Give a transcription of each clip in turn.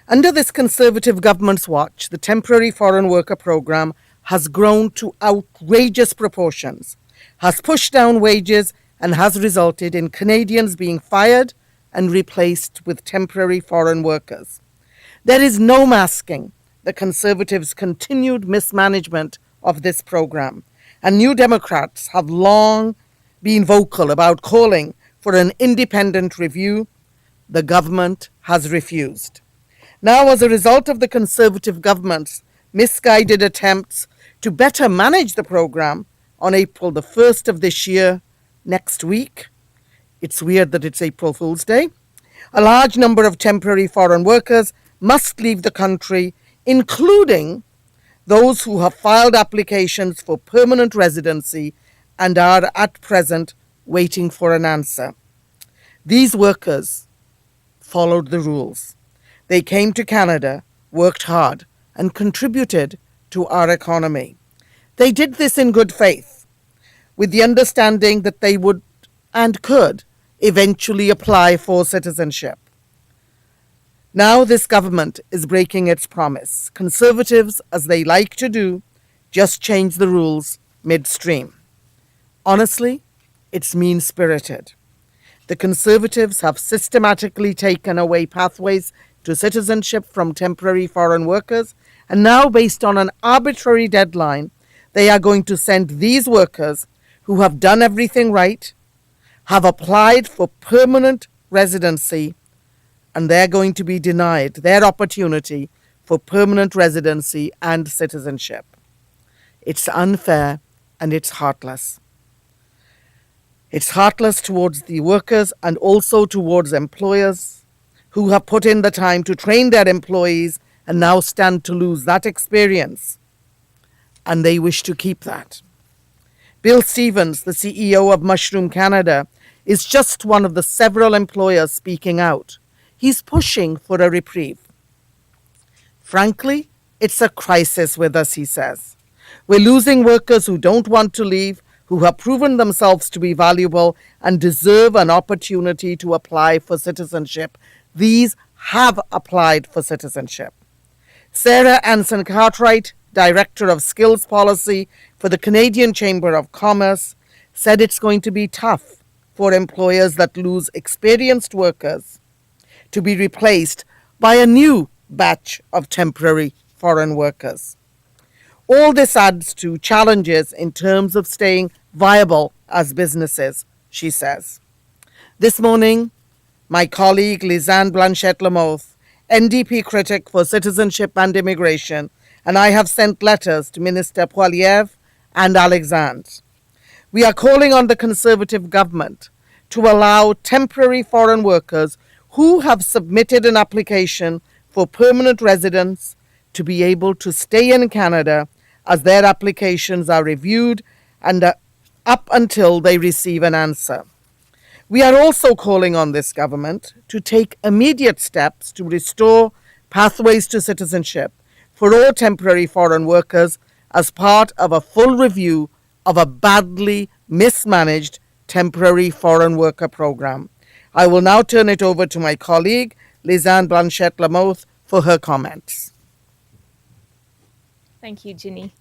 Under this Conservative government's watch, the temporary foreign worker program has grown to outrageous proportions, has pushed down wages, and has resulted in Canadians being fired and replaced with temporary foreign workers. There is no masking the Conservatives' continued mismanagement of this program, and New Democrats have long been vocal about calling for an independent review. The government has refused. Now, as a result of the Conservative government's misguided attempts to better manage the program, on April the 1st of this year, next week, it's weird that it's April Fool's Day, a large number of temporary foreign workers must leave the country, including those who have filed applications for permanent residency and are at present waiting for an answer. These workers followed the rules. They came to Canada, worked hard, and contributed to our economy. They did this in good faith, with the understanding that they would and could eventually apply for citizenship. Now this government is breaking its promise. Conservatives, as they like to do, just change the rules midstream. Honestly, it's mean-spirited. The Conservatives have systematically taken away pathways to citizenship from temporary foreign workers, and now, based on an arbitrary deadline, they are going to send these workers who have done everything right, have applied for permanent residency, and they're going to be denied their opportunity for permanent residency and citizenship. It's unfair and it's heartless. It's heartless towards the workers and also towards employers who have put in the time to train their employees and now stand to lose that experience. And they wish to keep that. Bill Stevens, the CEO of Mushroom Canada, is just one of the several employers speaking out. He's pushing for a reprieve. Frankly, it's a crisis with us, he says. We're losing workers who don't want to leave, who have proven themselves to be valuable and deserve an opportunity to apply for citizenship. These have applied for citizenship. Sarah Anson Cartwright, Director of Skills Policy for the Canadian Chamber of Commerce, said it's going to be tough for employers that lose experienced workers to be replaced by a new batch of temporary foreign workers. All this adds to challenges in terms of staying viable as businesses, she says. This morning, my colleague Lisanne Blanchette-Lamothe, NDP critic for citizenship and immigration, and I have sent letters to Minister Poilievre and Alexandre. We are calling on the Conservative government to allow temporary foreign workers who have submitted an application for permanent residence to be able to stay in Canada as their applications are reviewed and up until they receive an answer. We are also calling on this government to take immediate steps to restore pathways to citizenship for all temporary foreign workers as part of a full review of a badly mismanaged temporary foreign worker program. I will now turn it over to my colleague, Lisanne Blanchette-Lamothe, for her comments. Thank you, Ginny.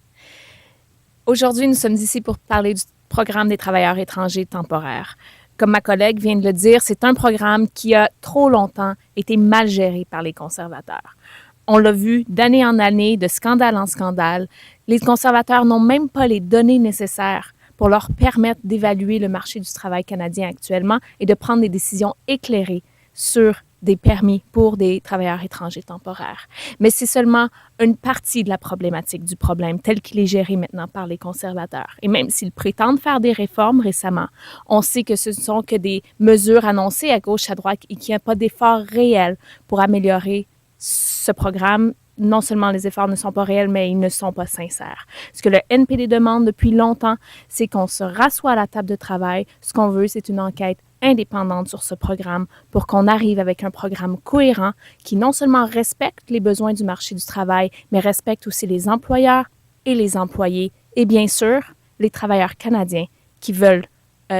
Aujourd'hui, nous sommes ici pour parler du programme des travailleurs étrangers temporaires. Comme ma collègue vient de le dire, c'est un programme qui a trop longtemps été mal géré par les conservateurs. On l'a vu d'année en année, de scandale en scandale. Les conservateurs n'ont même pas les données nécessaires pour leur permettre d'évaluer le marché du travail canadien actuellement et de prendre des décisions éclairées sur des permis pour des travailleurs étrangers temporaires. Mais c'est seulement une partie de la problématique du problème tel qu'il est géré maintenant par les conservateurs. Et même s'ils prétendent faire des réformes récemment, on sait que ce ne sont que des mesures annoncées à gauche, à droite et qu'il n'y a pas d'efforts réels pour améliorer ce programme. Non seulement les efforts ne sont pas réels, mais ils ne sont pas sincères. Ce que le NPD demande depuis longtemps, c'est qu'on se rassoie à la table de travail. Ce qu'on veut, c'est une enquête indépendante sur ce programme pour qu'on arrive avec un programme cohérent qui non seulement respecte les besoins du marché du travail, mais respecte aussi les employeurs et les employés et bien sûr les travailleurs canadiens qui veulent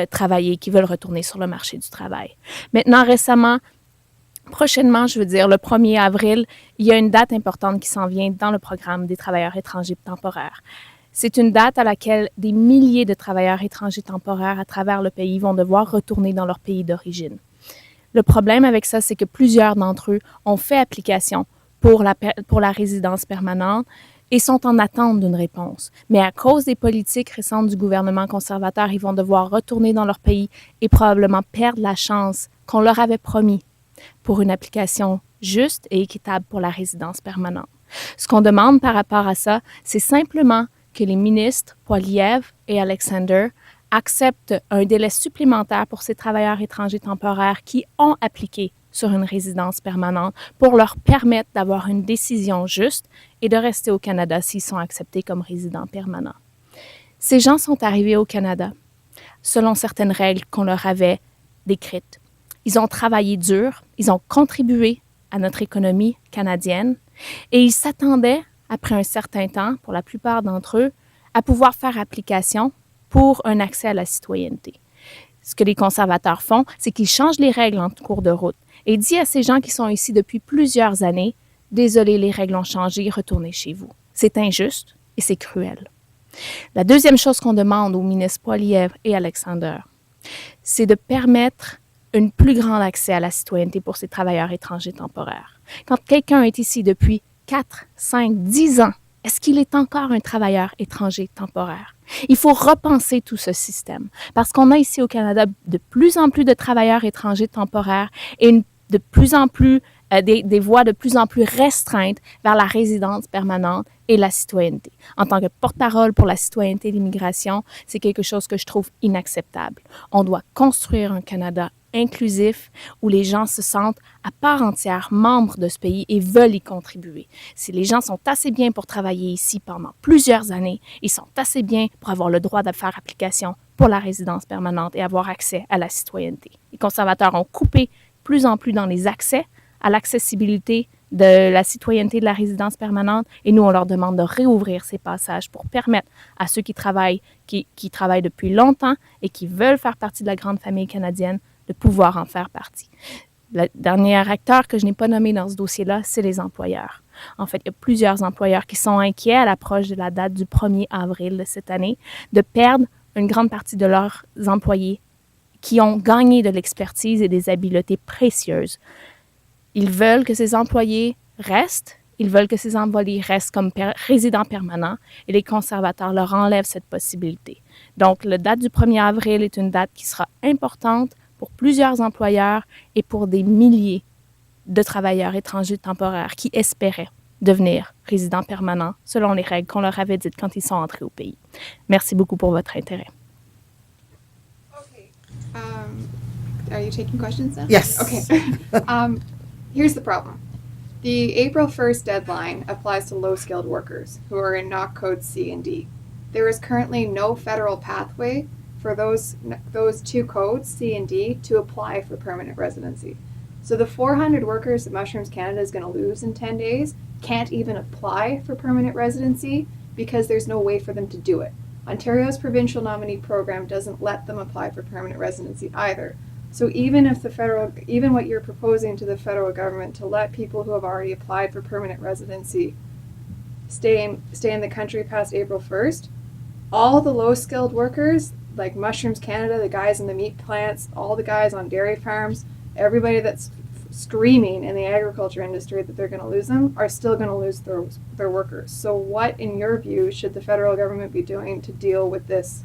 travailler, qui veulent retourner sur le marché du travail. Maintenant, récemment, Prochainement, je veux dire le 1er avril, il y a une date importante qui s'en vient dans le programme des travailleurs étrangers temporaires. C'est une date à laquelle des milliers de travailleurs étrangers temporaires à travers le pays vont devoir retourner dans leur pays d'origine. Le problème avec ça, c'est que plusieurs d'entre eux ont fait application pour la résidence permanente et sont en attente d'une réponse. Mais à cause des politiques récentes du gouvernement conservateur, ils vont devoir retourner dans leur pays et probablement perdre la chance qu'on leur avait promis pour une application juste et équitable pour la résidence permanente. Ce qu'on demande par rapport à ça, c'est simplement que les ministres Poilievre et Alexander acceptent un délai supplémentaire pour ces travailleurs étrangers temporaires qui ont appliqué sur une résidence permanente pour leur permettre d'avoir une décision juste et de rester au Canada s'ils sont acceptés comme résidents permanents. Ces gens sont arrivés au Canada selon certaines règles qu'on leur avait décrites. Ils ont travaillé dur, ils ont contribué à notre économie canadienne et ils s'attendaient, après un certain temps, pour la plupart d'entre eux, à pouvoir faire application pour un accès à la citoyenneté. Ce que les conservateurs font, c'est qu'ils changent les règles en cours de route et disent à ces gens qui sont ici depuis plusieurs années, « Désolé, les règles ont changé, retournez chez vous. » C'est injuste et c'est cruel. La deuxième chose qu'on demande aux ministres Poilievre et Alexander, c'est de permettre un plus grand accès à la citoyenneté pour ces travailleurs étrangers temporaires. Quand quelqu'un est ici depuis 4, 5, 10 ans, est-ce qu'il est encore un travailleur étranger temporaire? Il faut repenser tout ce système parce qu'on a ici au Canada de plus en plus de travailleurs étrangers temporaires et de plus en plus des voies de plus en plus restreintes vers la résidence permanente et la citoyenneté. En tant que porte-parole pour la citoyenneté et l'immigration, c'est quelque chose que je trouve inacceptable. On doit construire un Canada inclusif où les gens se sentent à part entière membres de ce pays et veulent y contribuer. Si les gens sont assez bien pour travailler ici pendant plusieurs années, ils sont assez bien pour avoir le droit de faire application pour la résidence permanente et avoir accès à la citoyenneté. Les conservateurs ont coupé plus en plus dans les accès à l'accessibilité de la citoyenneté de la résidence permanente et nous, on leur demande de réouvrir ces passages pour permettre à ceux qui travaillent depuis longtemps et qui veulent faire partie de la grande famille canadienne de pouvoir en faire partie. Le dernier acteur que je n'ai pas nommé dans ce dossier-là, c'est les employeurs. En fait, il y a plusieurs employeurs qui sont inquiets à l'approche de la date du 1er avril de cette année de perdre une grande partie de leurs employés qui ont gagné de l'expertise et des habiletés précieuses. Ils veulent que ces employés restent, ils veulent que ces employés restent comme résidents permanents et les conservateurs leur enlèvent cette possibilité. Donc, la date du 1er avril est une date qui sera importante pour plusieurs employeurs et pour des milliers de travailleurs étrangers temporaires qui espéraient devenir résidents permanents selon les règles qu'on leur avait dites quand ils sont entrés au pays. Merci beaucoup pour votre intérêt. Okay. Are you taking questions now? Yes. Okay. Here's the problem. The April 1st deadline applies to low-skilled workers who are in NOC codes C and D. There is currently no federal pathway for those two codes, C and D, to apply for permanent residency. So the 400 workers that Mushrooms Canada is going to lose in 10 days can't even apply for permanent residency because there's no way for them to do it. Ontario's provincial nominee program doesn't let them apply for permanent residency either. So even what you're proposing to the federal government to let people who have already applied for permanent residency stay in the country past April 1st, all the low-skilled workers, like Mushrooms Canada, the guys in the meat plants, all the guys on dairy farms, everybody that's screaming in the agriculture industry that they're going to lose them, are still going to lose their workers. So what, in your view, should the federal government be doing to deal with this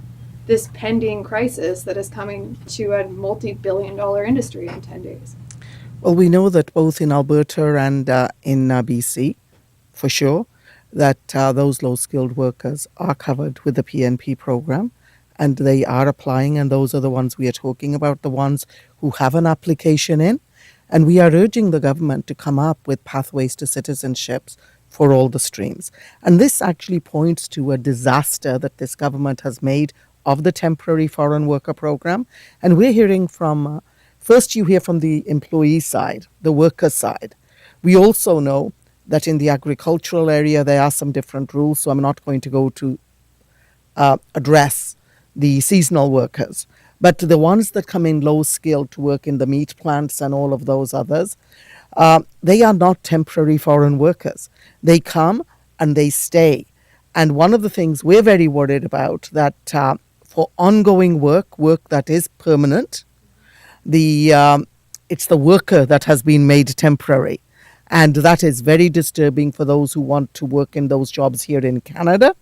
pending crisis that is coming to a multi-billion-dollar industry in 10 days? Well, we know that both in Alberta and in BC, for sure, that those low-skilled workers are covered with the PNP program, and they are applying, and those are the ones we are talking about, the ones who have an application in. And we are urging the government to come up with pathways to citizenships for all the streams. And this actually points to a disaster that this government has made of the temporary foreign worker program. And we're hearing from, first you hear from the employee side, the worker side. We also know that in the agricultural area there are some different rules, so I'm not going to go to address the seasonal workers. But the ones that come in low skill to work in the meat plants and all of those others, They are not temporary foreign workers. They come and they stay. And one of the things we're very worried about that for ongoing work that is permanent, it's the worker that has been made temporary. And that is very disturbing for those who want to work in those jobs here in Canada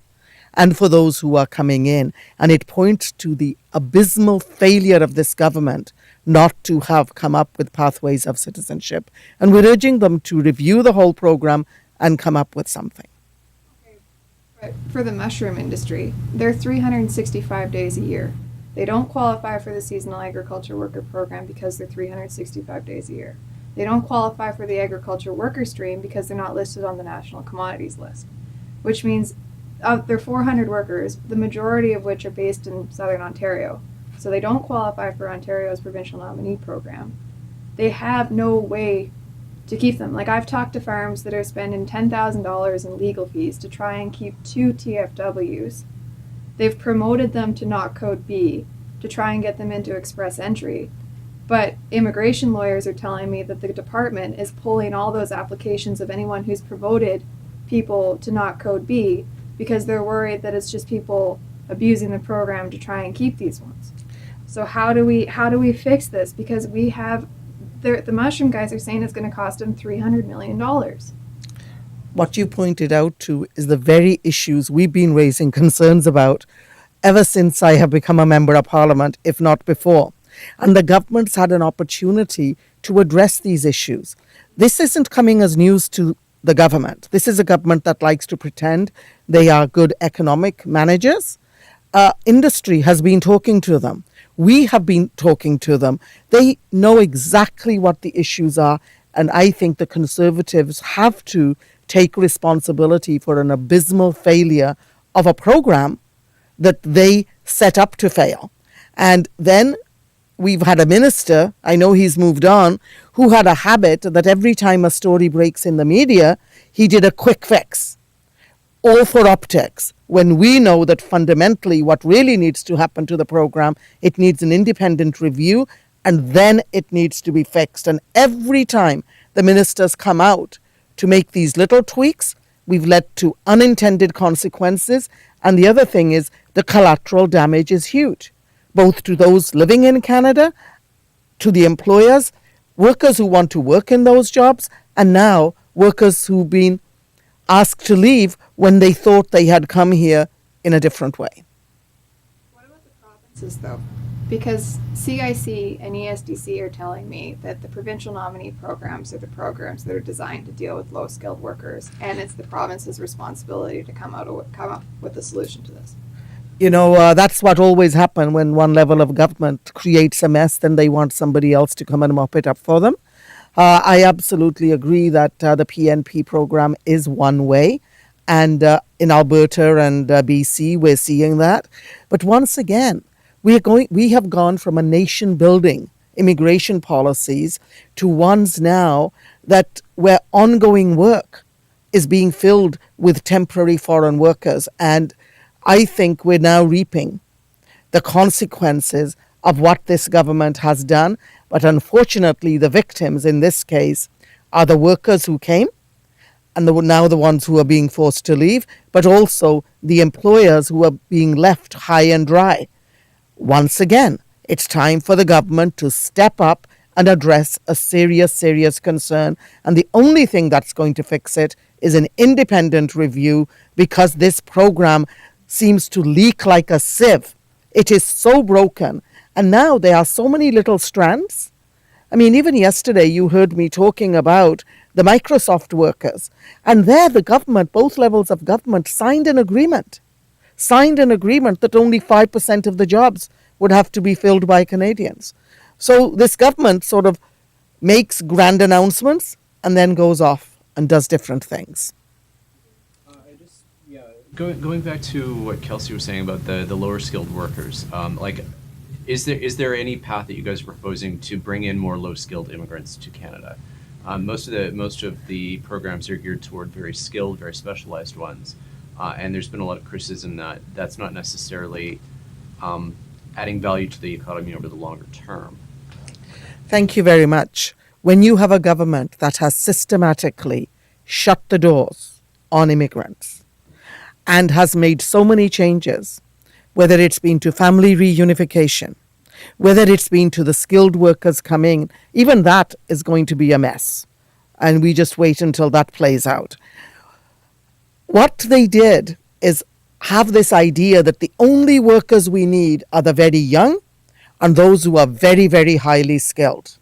and for those who are coming in. And it points to the abysmal failure of this government not to have come up with pathways of citizenship. And we're urging them to review the whole program and come up with something. But for the mushroom industry, they're 365 days a year. They don't qualify for the seasonal agriculture worker program because they're 365 days a year. They don't qualify for the agriculture worker stream because they're not listed on the national commodities list, which means of their 400 workers, the majority of which are based in southern Ontario. So they don't qualify for Ontario's provincial nominee program. They have no way to keep them. Like, I've talked to farms that are spending $10,000 in legal fees to try and keep 2 TFWs. They've promoted them to not code B to try and get them into express entry. But immigration lawyers are telling me that the department is pulling all those applications of anyone who's promoted people to not code B because they're worried that it's just people abusing the program to try and keep these ones. So how do we fix this? Because we have the mushroom guys are saying it's going to cost them $300 million. What you pointed out to is the very issues we've been raising concerns about ever since I have become a member of Parliament, if not before. And the government's had an opportunity to address these issues. This isn't coming as news to the government. This is a government that likes to pretend they are good economic managers. Industry has been talking to them. We have been talking to them. They know exactly what the issues are. And I think the Conservatives have to take responsibility for an abysmal failure of a program that they set up to fail. And then we've had a minister, I know he's moved on, who had a habit that every time a story breaks in the media, he did a quick fix, all for optics, when we know that fundamentally what really needs to happen to the program, it needs an independent review, and then it needs to be fixed. And every time the ministers come out to make these little tweaks, we've led to unintended consequences. And the other thing is the collateral damage is huge, both to those living in Canada, to the employers, workers who want to work in those jobs, and now workers who've been asked to leave when they thought they had come here in a different way. What about the provinces, though? Because CIC and ESDC are telling me that the provincial nominee programs are the programs that are designed to deal with low-skilled workers, and it's the province's responsibility to come up with a solution to this. You know, that's what always happens when one level of government creates a mess, then they want somebody else to come and mop it up for them. I absolutely agree that the PNP program is one way, and in Alberta and BC we're seeing that. But once again, we have gone from a nation-building immigration policies to ones now that where ongoing work is being filled with temporary foreign workers, and I think we're now reaping the consequences of what this government has done. But unfortunately, the victims in this case are the workers who came and now the ones who are being forced to leave, but also the employers who are being left high and dry. Once again, it's time for the government to step up and address a serious concern. And the only thing that's going to fix it is an independent review, because this program seems to leak like a sieve. It is so broken. And now there are so many little strands. I mean, even yesterday you heard me talking about the Microsoft workers. And there the government, both levels of government, signed an agreement that only 5% of the jobs would have to be filled by Canadians. So this government sort of makes grand announcements and then goes off and does different things. Going back to what Kelsey was saying about the lower skilled workers, is there any path that you guys are proposing to bring in more low skilled immigrants to Canada? Most of the programs are geared toward very skilled, very specialized ones, and there's been a lot of criticism that that's not necessarily adding value to the economy over the longer term. Thank you very much. when you have a government that has systematically shut the doors on immigrants and has made so many changes, whether it's been to family reunification, whether it's been to the skilled workers coming, even that is going to be a mess. And we just wait until that plays out. What they did is have this idea that the only workers we need are the very young and those who are very, very highly skilled.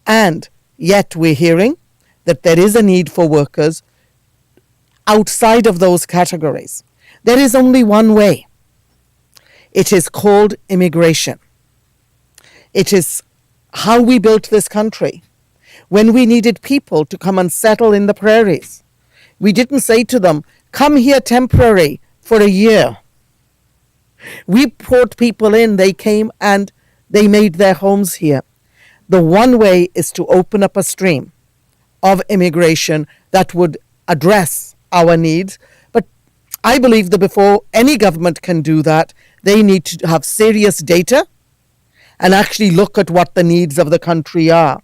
And yet we're hearing that there is a need for workers outside of those categories. There is only one way. It is called immigration. It is how we built this country. When we needed people to come and settle in the prairies, we didn't say to them, come here temporary for a year. We brought people in, they came and they made their homes here. The one way is to open up a stream of immigration that would address our needs. But I believe that before any government can do that, they need to have serious data and actually look at what the needs of the country are.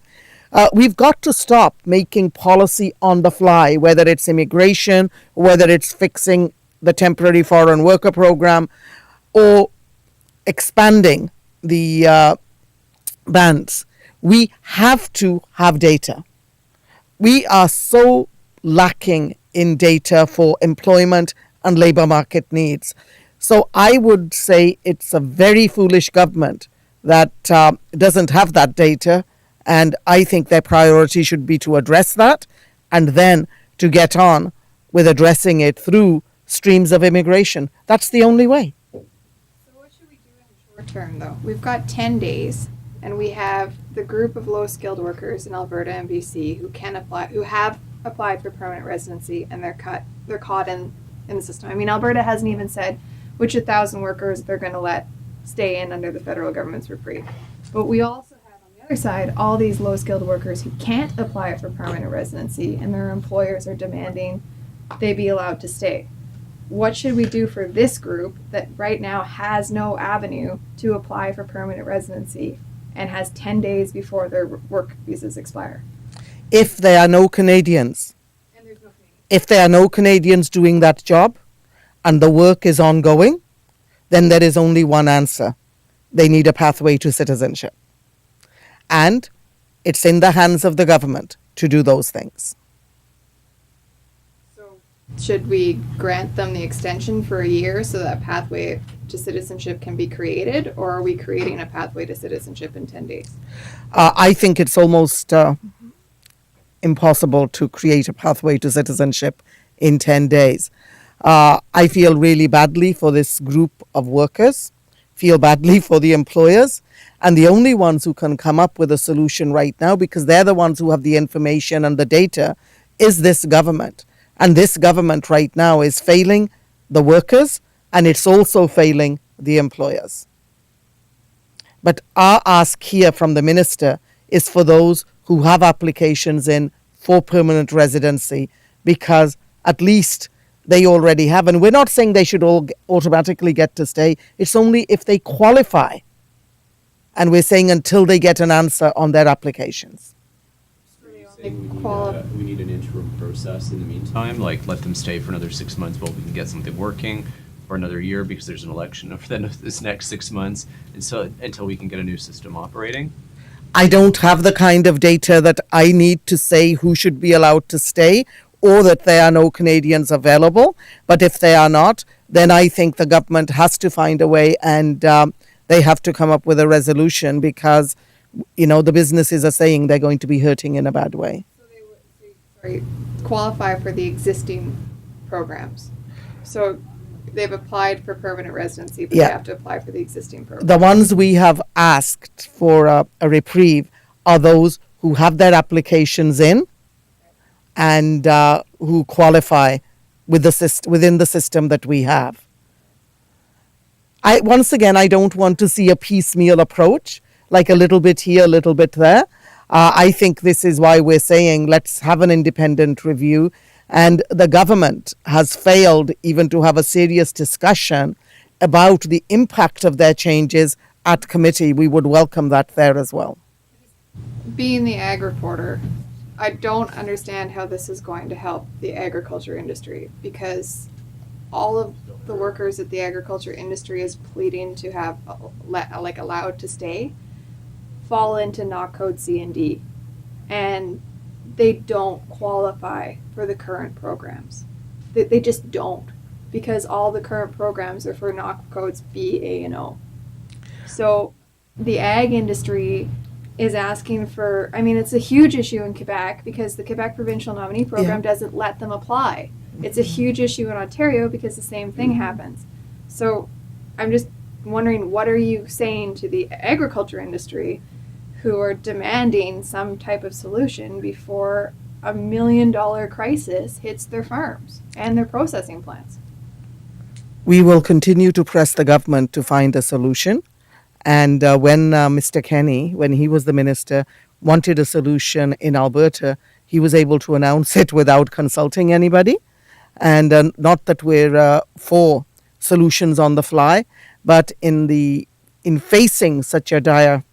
We've got to stop making policy on the fly, whether it's immigration, whether it's fixing the temporary foreign worker program, or expanding the bans. We have to have data. We are so lacking in data for employment and labor market needs. So I would say it's a very foolish government that doesn't have that data. And I think their priority should be to address that and then to get on with addressing it through streams of immigration. That's the only way. So what should we do in the short term, though? We've got 10 days, and we have the group of low-skilled workers in Alberta and BC who have applied for permanent residency, and they're caught in the system. I mean, Alberta hasn't even said which 1,000 workers they're going to let stay in under the federal government's reprieve. But we also have on the other side all these low-skilled workers who can't apply for permanent residency, and their employers are demanding they be allowed to stay. What should we do for this group that right now has no avenue to apply for permanent residency and has 10 days before their work visas expire? If there are no Canadians, And there's no Canadians. if there are no Canadians doing that job and the work is ongoing, then there is only one answer. They need a pathway to citizenship. And it's in the hands of the government to do those things. So should we grant them the extension for a year so that pathway to citizenship can be created, or are we creating a pathway to citizenship in 10 days? I think it's almost impossible to create a pathway to citizenship in 10 days. I feel really badly for this group of workers, feel badly for the employers, and the only ones who can come up with a solution right now, because they're the ones who have the information and the data, is this government. And this government right now is failing the workers, and it's also failing the employers. But our ask here from the minister is for those who have applications in for permanent residency, because at least they already have. And we're not saying they should all automatically get to stay. It's only if they qualify. And we're saying until they get an answer on their applications. We need an interim process in the meantime, like let them stay for another 6 months while we can get something working, or another year because there's an election over this next 6 months, and so until we can get a new system operating. I don't have the kind of data that I need to say who should be allowed to stay, or that there are no Canadians available. But if they are not, then I think the government has to find a way, and they have to come up with a resolution, because the businesses are saying they're going to be hurting in a bad way. So they would qualify for the existing programs. So they've applied for permanent residency, but Yeah. they have to apply for the existing program. The ones we have asked for a reprieve are those who have their applications in and who qualify with within the system that we have. Once again, I don't want to see a piecemeal approach, like a little bit here, a little bit there. I think this is why we're saying let's have an independent review. And the government has failed even to have a serious discussion about the impact of their changes at committee. We would welcome that there as well. being the ag reporter, I don't understand how this is going to help the agriculture industry, because all of the workers that the agriculture industry is pleading to have allowed to stay fall into NOC code C and D, and they don't qualify for the current programs. They just don't, because all the current programs are for NOC codes B, A, and O. So the ag industry is asking for, I mean, it's a huge issue in Quebec because the Quebec Provincial Nominee Program doesn't let them apply. It's a huge issue in Ontario because the same thing happens. So I'm just wondering, what are you saying to the agriculture industry who are demanding some type of solution before $1 million crisis hits their farms and their processing plants? We will continue to press the government to find a solution. And when Mr. Kenny, when he was the minister, wanted a solution in Alberta, he was able to announce it without consulting anybody. And not that we're for solutions on the fly, but in facing such a dire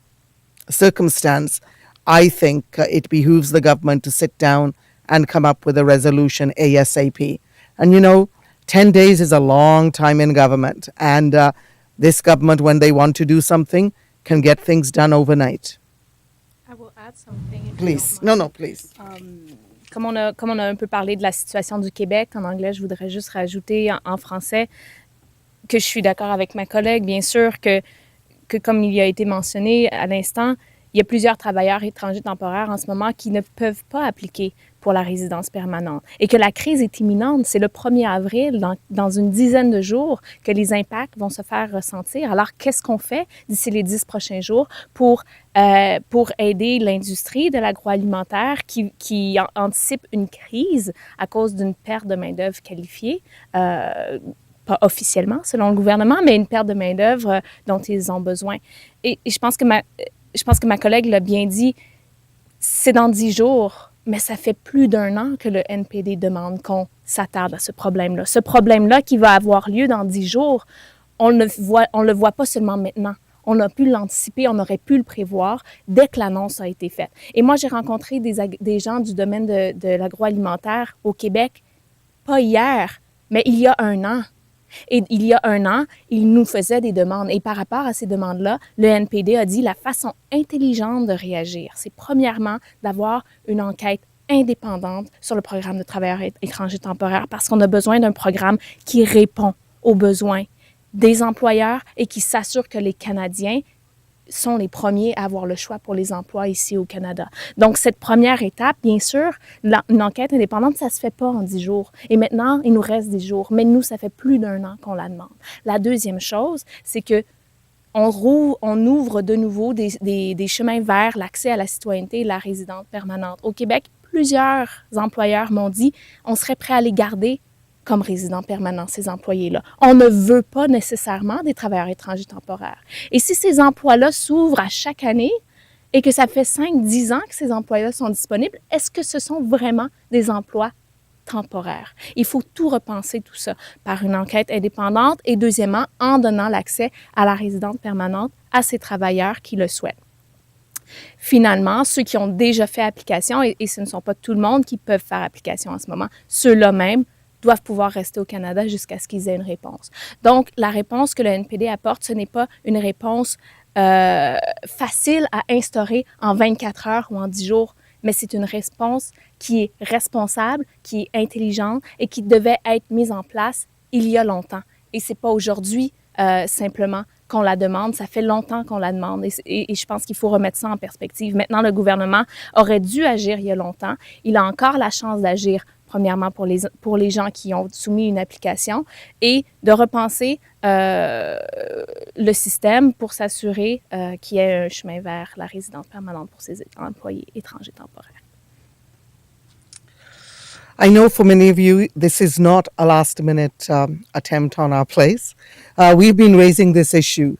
circumstance, I think it behooves the government to sit down and come up with a resolution ASAP. And 10 days is a long time in government, and this government, when they want to do something, can get things done overnight. I will add something. Please. No, please. Comme on a un peu parlé de la situation du Québec en anglais, je voudrais juste rajouter en français que je suis d'accord avec ma collègue, bien sûr, que comme il y a été mentionné à l'instant, il y a plusieurs travailleurs étrangers temporaires en ce moment qui ne peuvent pas appliquer pour la résidence permanente et que la crise est imminente. C'est le 1er avril, dans une dizaine de jours, que les impacts vont se faire ressentir. Alors, qu'est-ce qu'on fait d'ici les 10 prochains jours pour aider l'industrie de l'agroalimentaire qui anticipe une crise à cause d'une perte de main-d'œuvre qualifiée, pas officiellement selon le gouvernement, mais une perte de main-d'œuvre dont ils ont besoin. Et je pense que ma collègue l'a bien dit, c'est dans 10 jours, mais ça fait plus d'1 an que le NPD demande qu'on s'attarde à ce problème-là. Ce problème-là qui va avoir lieu dans 10 jours, on le voit pas seulement maintenant. On a pu l'anticiper, on aurait pu le prévoir dès que l'annonce a été faite. Et moi, j'ai rencontré des gens du domaine de l'agroalimentaire au Québec, pas hier, mais il y a 1 an. Et il y a 1 an, ils nous faisaient des demandes. Et par rapport à ces demandes-là, le NPD a dit la façon intelligente de réagir, c'est premièrement d'avoir une enquête indépendante sur le programme de travailleurs étrangers temporaires parce qu'on a besoin d'un programme qui répond aux besoins des employeurs et qui s'assure que les Canadiens sont les premiers à avoir le choix pour les emplois ici au Canada. Donc, cette première étape, bien sûr, une enquête indépendante, ça ne se fait pas en 10 jours. Et maintenant, il nous reste 10 jours. Mais nous, ça fait plus d'1 an qu'on la demande. La deuxième chose, c'est que on ouvre de nouveau des chemins vers l'accès à la citoyenneté et la résidence permanente. Au Québec, plusieurs employeurs m'ont dit on serait prêt à les garder comme résidents permanents, ces employés-là. On ne veut pas nécessairement des travailleurs étrangers temporaires. Et si ces emplois-là s'ouvrent à chaque année et que ça fait 5-10 ans que ces emplois-là sont disponibles, est-ce que ce sont vraiment des emplois temporaires? Il faut tout repenser tout ça par une enquête indépendante et deuxièmement, en donnant l'accès à la résidence permanente à ces travailleurs qui le souhaitent. Finalement, ceux qui ont déjà fait application, et ce ne sont pas tout le monde qui peuvent faire application en ce moment, ceux-là même doivent pouvoir rester au Canada jusqu'à ce qu'ils aient une réponse. Donc, la réponse que le NPD apporte, ce n'est pas une réponse facile à instaurer en 24 heures ou en 10 jours, mais c'est une réponse qui est responsable, qui est intelligente et qui devait être mise en place il y a longtemps. Et c'est pas aujourd'hui simplement qu'on la demande, ça fait longtemps qu'on la demande et je pense qu'il faut remettre ça en perspective. Maintenant, le gouvernement aurait dû agir il y a longtemps. Il a encore la chance d'agir premièrement pour les gens qui ont soumis une application et de repenser le système pour s'assurer qu'il y ait un chemin vers la résidence permanente pour ces employés étrangers temporaires. I know for many of you, this is not a last-minute attempt on our place. We've been raising this issue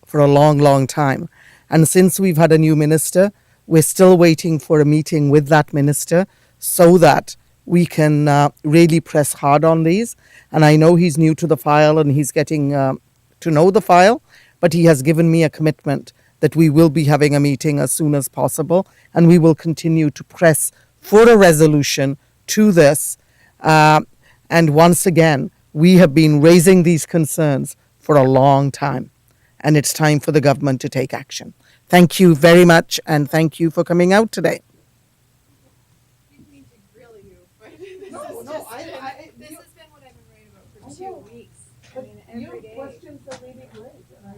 for a long, long time. And since we've had a new minister, we're still waiting for a meeting with that minister so that we can really press hard on these. And I know he's new to the file and he's getting to know the file, but he has given me a commitment that we will be having a meeting as soon as possible, and we will continue to press for a resolution to this. And once again, we have been raising these concerns for a long time, and it's time for the government to take action. Thank you very much, and thank you for coming out today. Didn't mean to grill you, but This has been what I've been writing about for 2 weeks. I mean, every day. Questions are really great, and I,